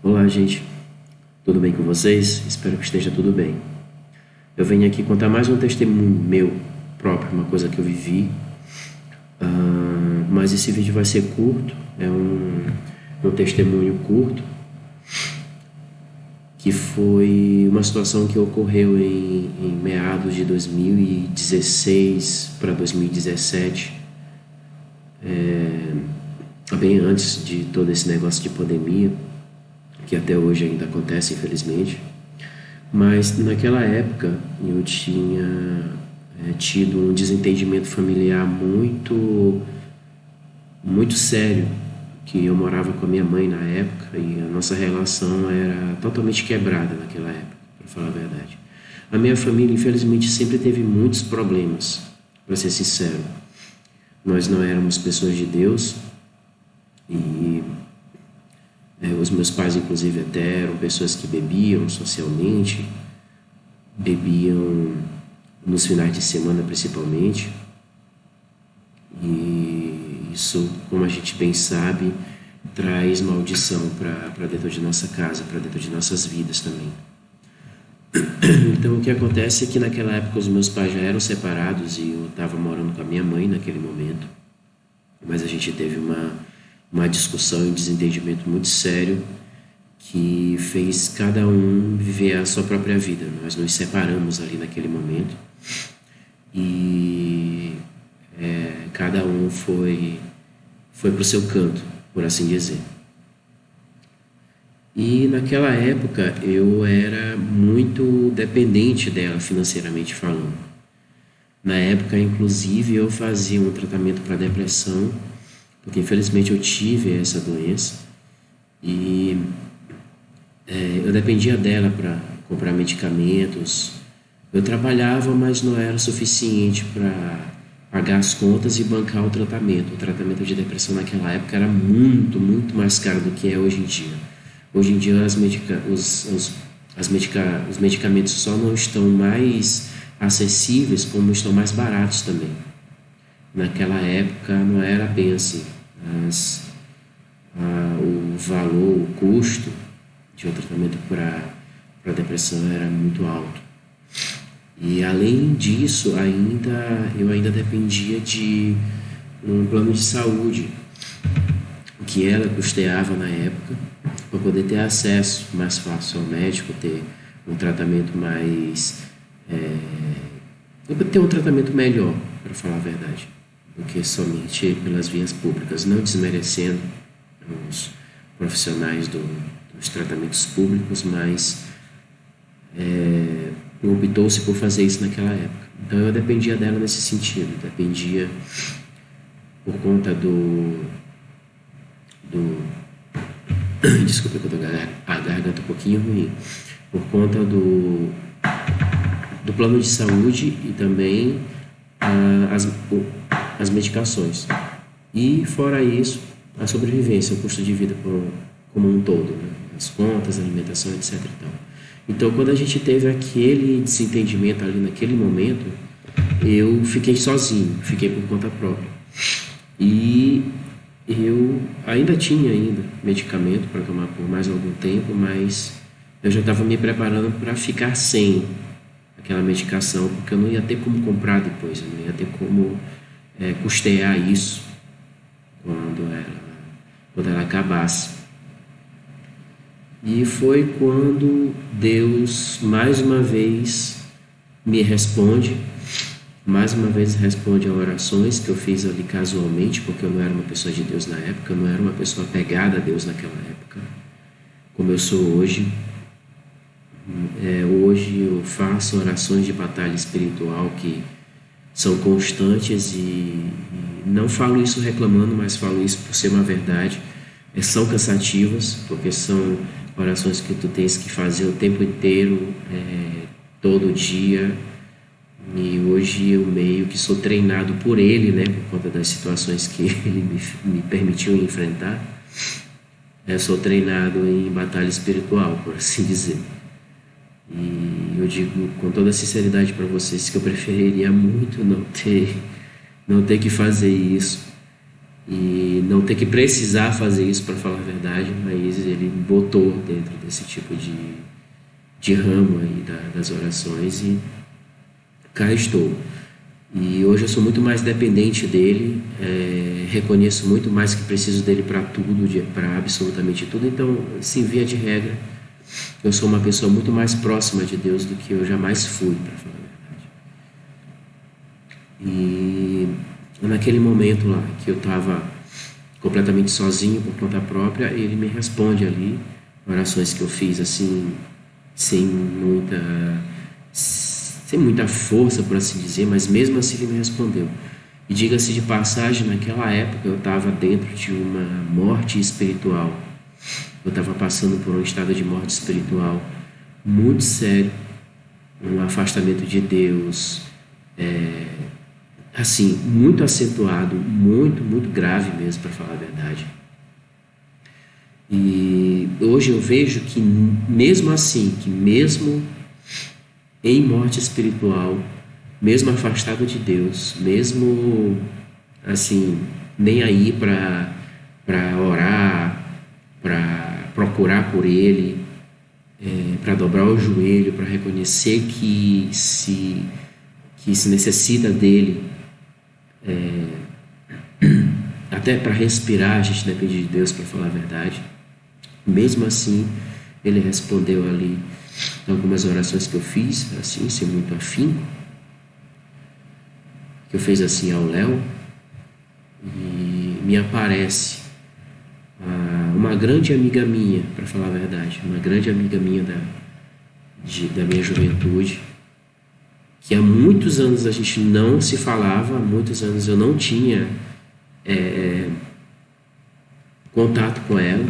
Olá, gente. Tudo bem com vocês? Espero que esteja tudo bem. Eu venho aqui contar mais um testemunho meu próprio, uma coisa que eu vivi. Mas esse vídeo vai ser curto, é um testemunho curto, que foi uma situação que ocorreu em meados de 2016 para 2017, bem antes de todo esse negócio de pandemia, que até hoje ainda acontece, infelizmente. Mas naquela época eu tinha tido um desentendimento familiar muito sério, que eu morava com a minha mãe na época e a nossa relação era totalmente quebrada naquela época, para falar a verdade. A minha família, infelizmente, sempre teve muitos problemas, para ser sincero. Nós não éramos pessoas de Deus e os meus pais, inclusive, até eram pessoas que bebiam socialmente, bebiam nos finais de semana principalmente, e isso, como a gente bem sabe, traz maldição para dentro de nossa casa, para dentro de nossas vidas também. Então o que acontece é que naquela época os meus pais já eram separados e eu estava morando com a minha mãe naquele momento, mas a gente teve uma discussão e um desentendimento muito sério que fez cada um viver a sua própria vida. Nós nos separamos ali naquele momento e cada um foi para o seu canto, por assim dizer. E naquela época eu era muito dependente dela financeiramente falando. Na época, inclusive, eu fazia um tratamento para depressão, porque infelizmente eu tive essa doença e eu dependia dela para comprar medicamentos. Eu trabalhava, mas não era suficiente para pagar as contas e bancar o tratamento. O tratamento de depressão naquela época era muito, muito mais caro do que é hoje em dia. Hoje em dia os medicamentos só não estão mais acessíveis, como estão mais baratos também. Naquela época não era bem assim. O valor, o custo de um tratamento para depressão era muito alto. E além disso, eu ainda dependia de um plano de saúde que ela custeava na época, para poder ter acesso mais fácil ao médico, ter um tratamento ter um tratamento melhor, para falar a verdade, do que somente pelas vias públicas, não desmerecendo os profissionais dos tratamentos públicos, mas optou-se por fazer isso naquela época. Então eu dependia dela nesse sentido, dependia por conta desculpa que eu tô a garganta um pouquinho ruim, por conta do plano de saúde e também as medicações. E fora isso, a sobrevivência, o custo de vida como um todo, né? As contas, a alimentação, etc. Então, quando a gente teve aquele desentendimento ali naquele momento, eu fiquei sozinho, fiquei por conta própria. E eu ainda tinha medicamento para tomar por mais algum tempo, mas eu já estava me preparando para ficar sem aquela medicação, porque eu não ia ter como comprar depois, eu não ia ter como custear isso quando ela acabasse. E foi quando Deus mais uma vez me responde, mais uma vez responde a orações que eu fiz ali casualmente, porque eu não era uma pessoa de Deus na época, eu não era uma pessoa apegada a Deus naquela época, como eu sou hoje. Hoje eu faço orações de batalha espiritual que são constantes e não falo isso reclamando, mas falo isso por ser uma verdade. São cansativas, porque são orações que tu tens que fazer o tempo inteiro, todo dia. E hoje eu meio que sou treinado por ele, né, por conta das situações que ele me permitiu enfrentar. Eu sou treinado em batalha espiritual, por assim dizer. E eu digo com toda a sinceridade para vocês que eu preferiria muito não ter que fazer isso, e não ter que precisar fazer isso, para falar a verdade, mas ele botou dentro desse tipo de ramo aí das orações, e cá estou. E hoje eu sou muito mais dependente dele, reconheço muito mais que preciso dele para tudo, para absolutamente tudo. Então, assim, via de regra, eu sou uma pessoa muito mais próxima de Deus do que eu jamais fui, para falar a verdade. E naquele momento lá, que eu estava completamente sozinho por conta própria, ele me responde ali, orações que eu fiz assim, sem muita força, por assim dizer, mas mesmo assim ele me respondeu. E diga-se de passagem, naquela época eu estava dentro de uma morte espiritual. Eu estava passando por um estado de morte espiritual muito sério, um afastamento de Deus, assim, muito acentuado, muito grave mesmo, para falar a verdade. E hoje eu vejo que mesmo assim, que mesmo em morte espiritual, mesmo afastado de Deus, mesmo assim, nem aí para orar, para procurar por Ele, para dobrar o joelho, para reconhecer que se necessita dele, até para respirar a gente depende de Deus, para falar a verdade. Mesmo assim, ele respondeu ali algumas orações que eu fiz, assim, sem muito afinco, que eu fiz assim ao Léo, e me aparece uma grande amiga minha, para falar a verdade, uma grande amiga minha da minha juventude, que há muitos anos a gente não se falava, há muitos anos eu não tinha contato com ela,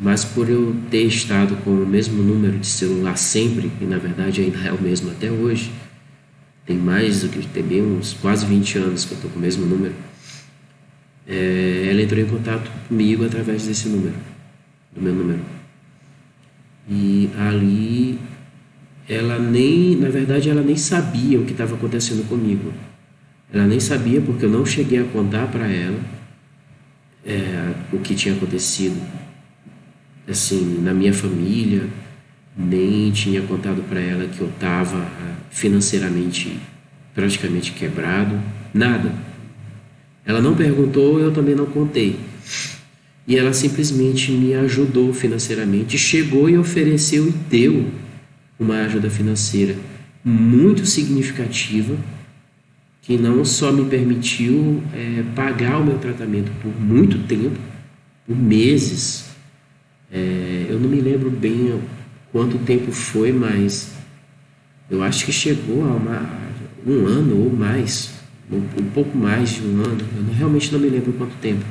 mas por eu ter estado com o mesmo número de celular sempre, e na verdade ainda é o mesmo até hoje, tem mais do que, tem bem uns quase 20 anos que eu estou com o mesmo número, ela entrou em contato comigo através desse número, do meu número. E ali, na verdade ela nem sabia o que estava acontecendo comigo. Ela nem sabia, porque eu não cheguei a contar para ela o que tinha acontecido assim na minha família, nem tinha contado para ela que eu estava financeiramente praticamente quebrado, nada. Ela não perguntou, eu também não contei. E ela simplesmente me ajudou financeiramente, chegou e ofereceu e deu uma ajuda financeira muito significativa, que não só me permitiu pagar o meu tratamento por muito tempo, por meses. Eu não me lembro bem quanto tempo foi, mas eu acho que chegou a um ano ou mais, um pouco mais de um ano, eu realmente não me lembro quanto tempo,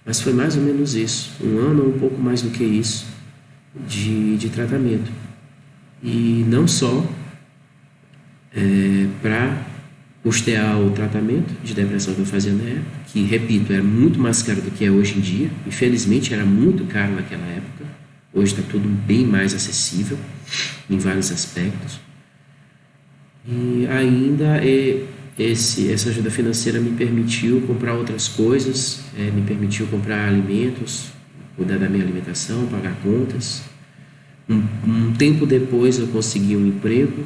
mas foi mais ou menos isso, um ano ou um pouco mais do que isso de tratamento. E não só para custear o tratamento de depressão que eu fazia na época, que, repito, era muito mais caro do que é hoje em dia. Infelizmente era muito caro naquela época. Hoje está tudo bem mais acessível em vários aspectos. E ainda essa ajuda financeira me permitiu comprar outras coisas, me permitiu comprar alimentos, cuidar da minha alimentação, pagar contas. Um tempo depois eu consegui um emprego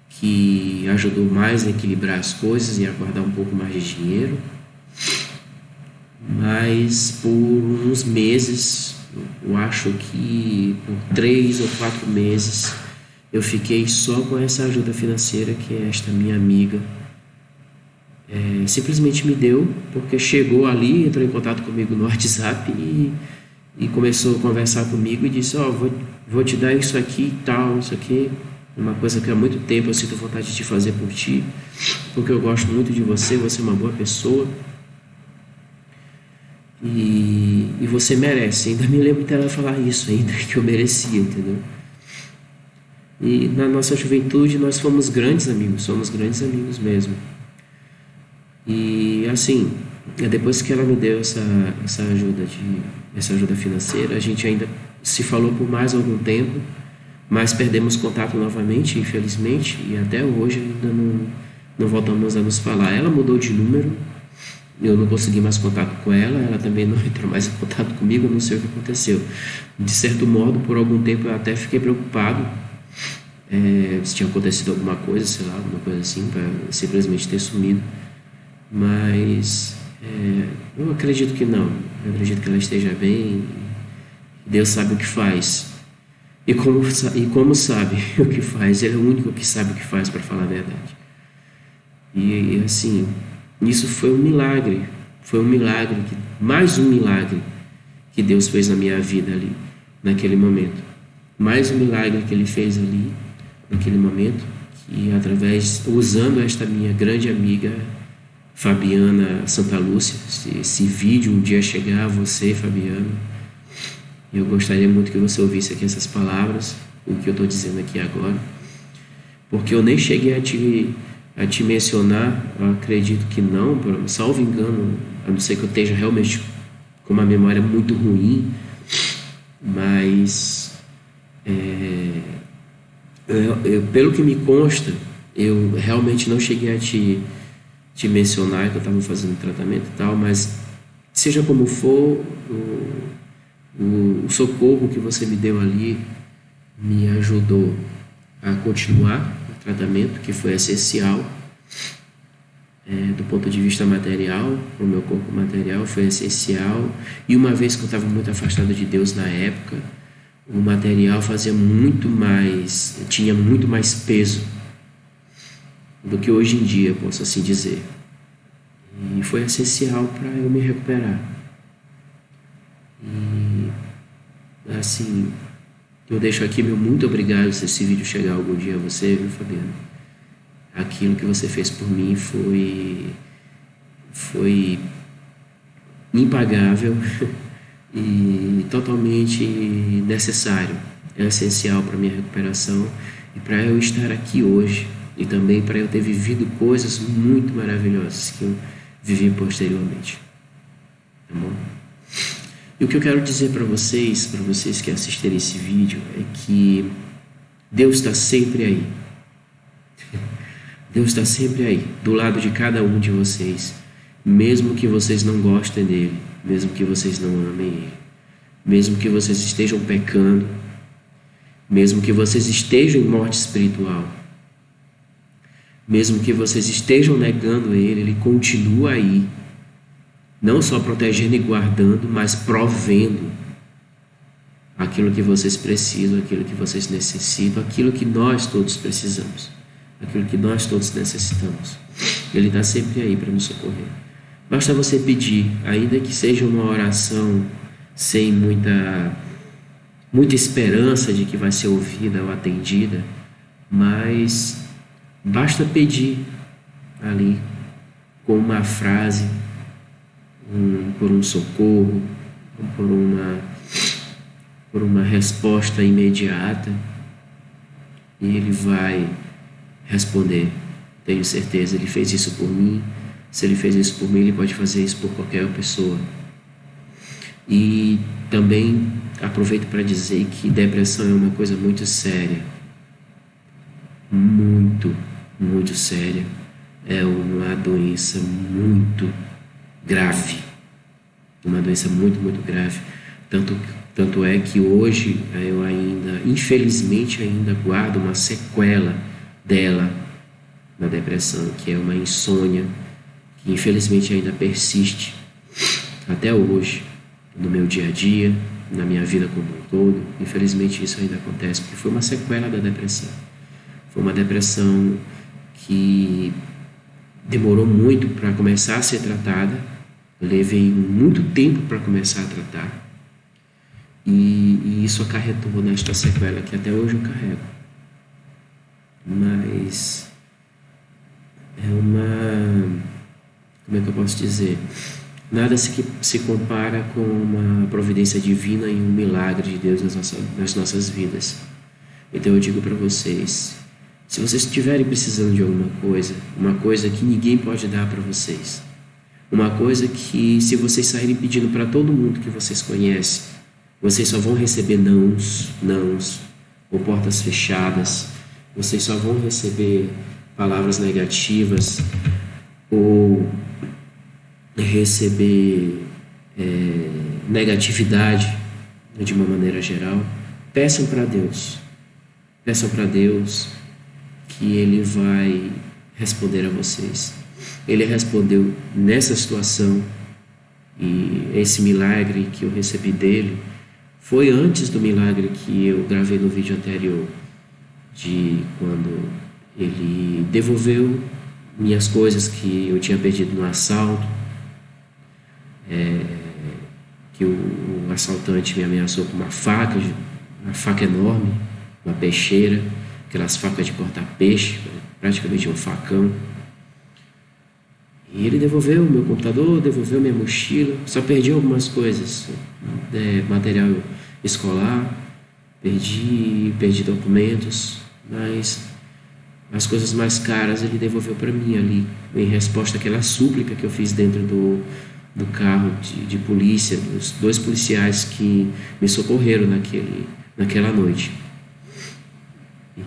que ajudou mais a equilibrar as coisas e a guardar um pouco mais de dinheiro. Mas por uns meses, eu acho que por 3 ou 4 meses, eu fiquei só com essa ajuda financeira que esta minha amiga simplesmente me deu, porque chegou ali, entrou em contato comigo no WhatsApp e começou a conversar comigo e disse: vou te dar isso aqui e tal, isso aqui, uma coisa que há muito tempo eu sinto vontade de fazer por ti, porque eu gosto muito de você, você é uma boa pessoa e você merece. Ainda me lembro dela falar isso ainda, que eu merecia, entendeu? E na nossa juventude nós fomos grandes amigos mesmo. E assim, depois que ela me deu essa ajuda financeira, a gente ainda se falou por mais algum tempo, mas perdemos contato novamente, infelizmente, e até hoje ainda não voltamos a nos falar. Ela mudou de número eu não consegui mais contato com ela, ela também não entrou mais em contato comigo, eu não sei o que aconteceu. De certo modo, por algum tempo eu até fiquei preocupado se tinha acontecido alguma coisa, sei lá, alguma coisa assim, para simplesmente ter sumido. Mas eu acredito que não. Eu acredito que ela esteja bem. Deus sabe o que faz. E como sabe o que faz, Ele é o único que sabe o que faz, para falar a verdade. E assim, isso foi um milagre. Foi um milagre, mais um milagre que Deus fez na minha vida ali, naquele momento. Mais um milagre que Ele fez ali, naquele momento, que usando esta minha grande amiga Fabiana Santa Lúcia, se esse vídeo um dia chegar a você, Fabiana, eu gostaria muito que você ouvisse aqui essas palavras, o que eu estou dizendo aqui agora, porque eu nem cheguei a te mencionar, eu acredito que não, salvo engano, a não ser que eu esteja realmente com uma memória muito ruim, mas pelo que me consta, eu realmente não cheguei a te mencionar que eu estava fazendo tratamento e tal, mas seja como for, o socorro que você me deu ali me ajudou a continuar o tratamento, que foi essencial do ponto de vista material, para o meu corpo material, foi essencial. E uma vez que eu estava muito afastado de Deus na época, o material tinha muito mais peso do que hoje em dia, posso assim dizer. E foi essencial para eu me recuperar. E assim, eu deixo aqui meu muito obrigado se esse vídeo chegar algum dia a você, viu, Fabiano? Aquilo que você fez por mim foi impagável e totalmente necessário. É essencial para a minha recuperação e para eu estar aqui hoje, e também para eu ter vivido coisas muito maravilhosas que eu vivi posteriormente. Tá bom? E o que eu quero dizer para vocês que assistirem esse vídeo, é que Deus está sempre aí. Deus está sempre aí, do lado de cada um de vocês, mesmo que vocês não gostem dele, mesmo que vocês não amem ele, mesmo que vocês estejam pecando, mesmo que vocês estejam em morte espiritual, mesmo que vocês estejam negando ele continua aí, não só protegendo e guardando, mas provendo aquilo que vocês precisam, aquilo que vocês necessitam, aquilo que nós todos precisamos, aquilo que nós todos necessitamos. Ele está sempre aí para nos socorrer. Basta você pedir, ainda que seja uma oração sem muita esperança de que vai ser ouvida ou atendida, mas basta pedir ali com uma frase, por um socorro, por uma resposta imediata, e ele vai responder. Tenho certeza, ele fez isso por mim. Se ele fez isso por mim, ele pode fazer isso por qualquer pessoa. E também aproveito para dizer que depressão é uma coisa muito séria, muito, muito séria. É uma doença muito grave, uma doença muito, muito grave. Tanto é que hoje eu infelizmente ainda guardo uma sequela dela na depressão, que é uma insônia que infelizmente ainda persiste até hoje no meu dia a dia, na minha vida como um todo. Infelizmente isso ainda acontece, porque foi uma sequela da depressão. Foi uma depressão que demorou muito para começar a ser tratada. Eu levei muito tempo para começar a tratar, e isso acarretou nesta sequela que até hoje eu carrego. Mas como é que eu posso dizer? Nada se compara com uma providência divina e um milagre de Deus nas nossas vidas. Então eu digo para vocês, se vocês estiverem precisando de alguma coisa, uma coisa que ninguém pode dar para vocês, uma coisa que, se vocês saírem pedindo para todo mundo que vocês conhecem, vocês só vão receber nãos, ou portas fechadas, vocês só vão receber palavras negativas, ou receber negatividade de uma maneira geral, peçam para Deus que Ele vai responder a vocês. Ele respondeu nessa situação, e esse milagre que eu recebi dele foi antes do milagre que eu gravei no vídeo anterior, de quando ele devolveu minhas coisas que eu tinha perdido no assalto, que o assaltante me ameaçou com uma faca enorme, uma peixeira, aquelas facas de cortar peixe, praticamente um facão. E ele devolveu meu computador, devolveu minha mochila, só perdi algumas coisas, material escolar, perdi documentos, mas as coisas mais caras ele devolveu para mim ali, em resposta àquela súplica que eu fiz dentro do carro de polícia, dos 2 policiais que me socorreram naquela noite.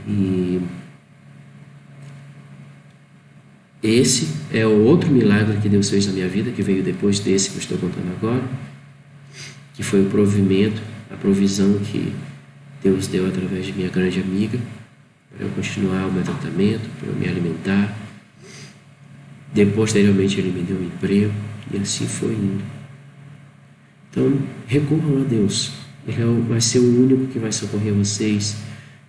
E esse é o outro milagre que Deus fez na minha vida, que veio depois desse que eu estou contando agora, que foi o provimento, a provisão que Deus deu através de minha grande amiga, para eu continuar o meu tratamento, para eu me alimentar. Posteriormente ele me deu um emprego, e assim foi indo. Então, recorram a Deus. Ele vai ser o único que vai socorrer vocês.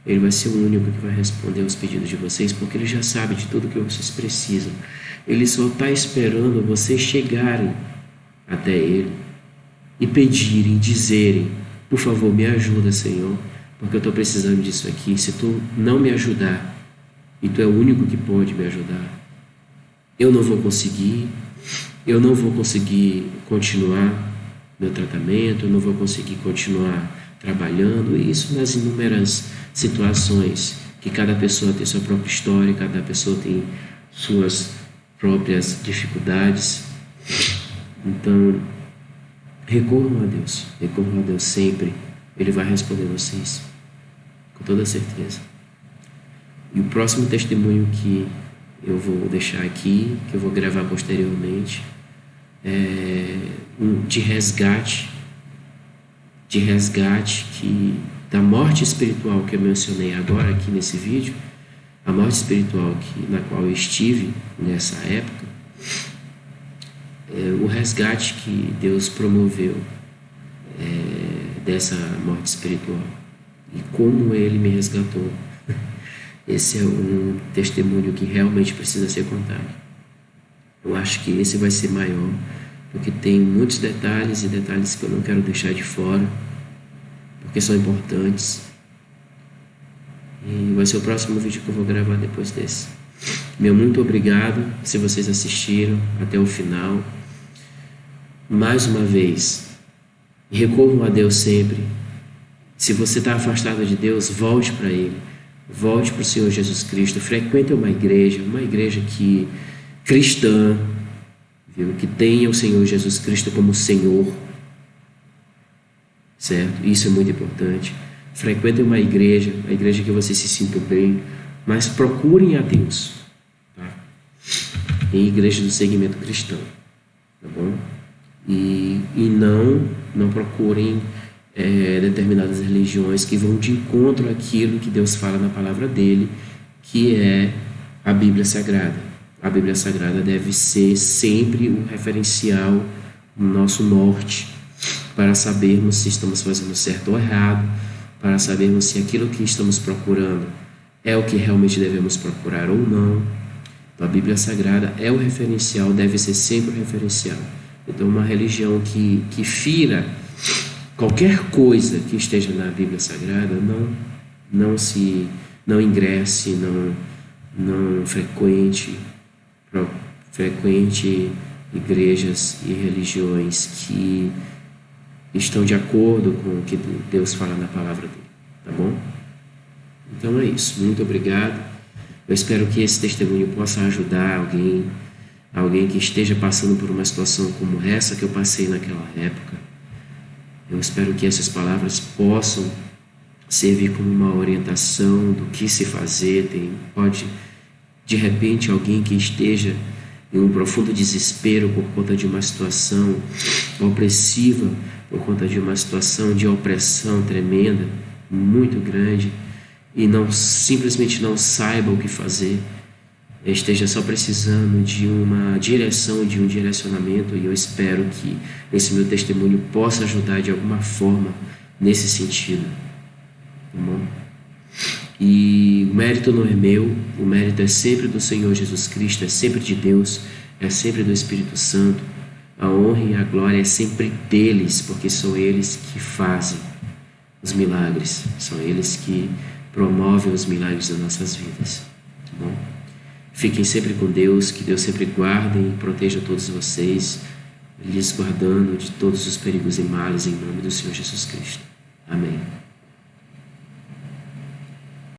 Ele vai ser o único que vai responder aos pedidos de vocês, porque Ele já sabe de tudo que vocês precisam. Ele só está esperando vocês chegarem até Ele e pedirem, dizerem: por favor, me ajuda, Senhor, porque eu estou precisando disso aqui. Se Tu não me ajudar, e Tu é o único que pode me ajudar, eu não vou conseguir continuar meu tratamento, eu não vou conseguir continuar trabalhando. E isso nas inúmeras situações, que cada pessoa tem sua própria história, cada pessoa tem suas próprias dificuldades. Então, recorram a Deus sempre. Ele vai responder vocês, com toda certeza. E o próximo testemunho que eu vou deixar aqui, que eu vou gravar posteriormente, é de resgate da morte espiritual que eu mencionei agora aqui nesse vídeo, a morte espiritual na qual eu estive nessa época, o resgate que Deus promoveu dessa morte espiritual e como Ele me resgatou. Esse é um testemunho que realmente precisa ser contado. Eu acho que esse vai ser maior, porque tem muitos detalhes e detalhes que eu não quero deixar de fora, porque são importantes. E vai ser o próximo vídeo que eu vou gravar depois desse. Meu muito obrigado se vocês assistiram até o final. Mais uma vez, recorram a Deus sempre. Se você está afastado de Deus, volte para Ele. Volte para o Senhor Jesus Cristo. Frequente uma igreja que cristã, viu? Que tenha o Senhor Jesus Cristo como Senhor. Certo? Isso é muito importante. Frequentem uma igreja que você se sinta bem, mas procurem a Deus, tá? Em igreja do segmento cristão, tá bom? E não procurem determinadas religiões que vão de encontro àquilo que Deus fala na palavra dele, que é a Bíblia Sagrada. A Bíblia Sagrada deve ser sempre o referencial, o nosso norte, para sabermos se estamos fazendo certo ou errado, para sabermos se aquilo que estamos procurando é o que realmente devemos procurar ou não. Então, a Bíblia Sagrada é o referencial, deve ser sempre o referencial. Então, uma religião que fira qualquer coisa que esteja na Bíblia Sagrada, não ingresse, não frequente igrejas e religiões que estão de acordo com o que Deus fala na palavra dele, tá bom? Então é isso, muito obrigado. Eu espero que esse testemunho possa ajudar alguém que esteja passando por uma situação como essa que eu passei naquela época. Eu espero que essas palavras possam servir como uma orientação do que se fazer. Pode, de repente, alguém que esteja em um profundo desespero por conta de uma situação opressiva, por conta de uma situação de opressão tremenda, muito grande, e simplesmente não saiba o que fazer, esteja só precisando de uma direção, de um direcionamento, e eu espero que esse meu testemunho possa ajudar de alguma forma nesse sentido, tá bom? E o mérito não é meu, o mérito é sempre do Senhor Jesus Cristo, é sempre de Deus, é sempre do Espírito Santo. A honra e a glória é sempre deles, porque são eles que fazem os milagres, são eles que promovem os milagres das nossas vidas, tá bom? Fiquem sempre com Deus, que Deus sempre guarde e proteja todos vocês, lhes guardando de todos os perigos e males em nome do Senhor Jesus Cristo. Amém.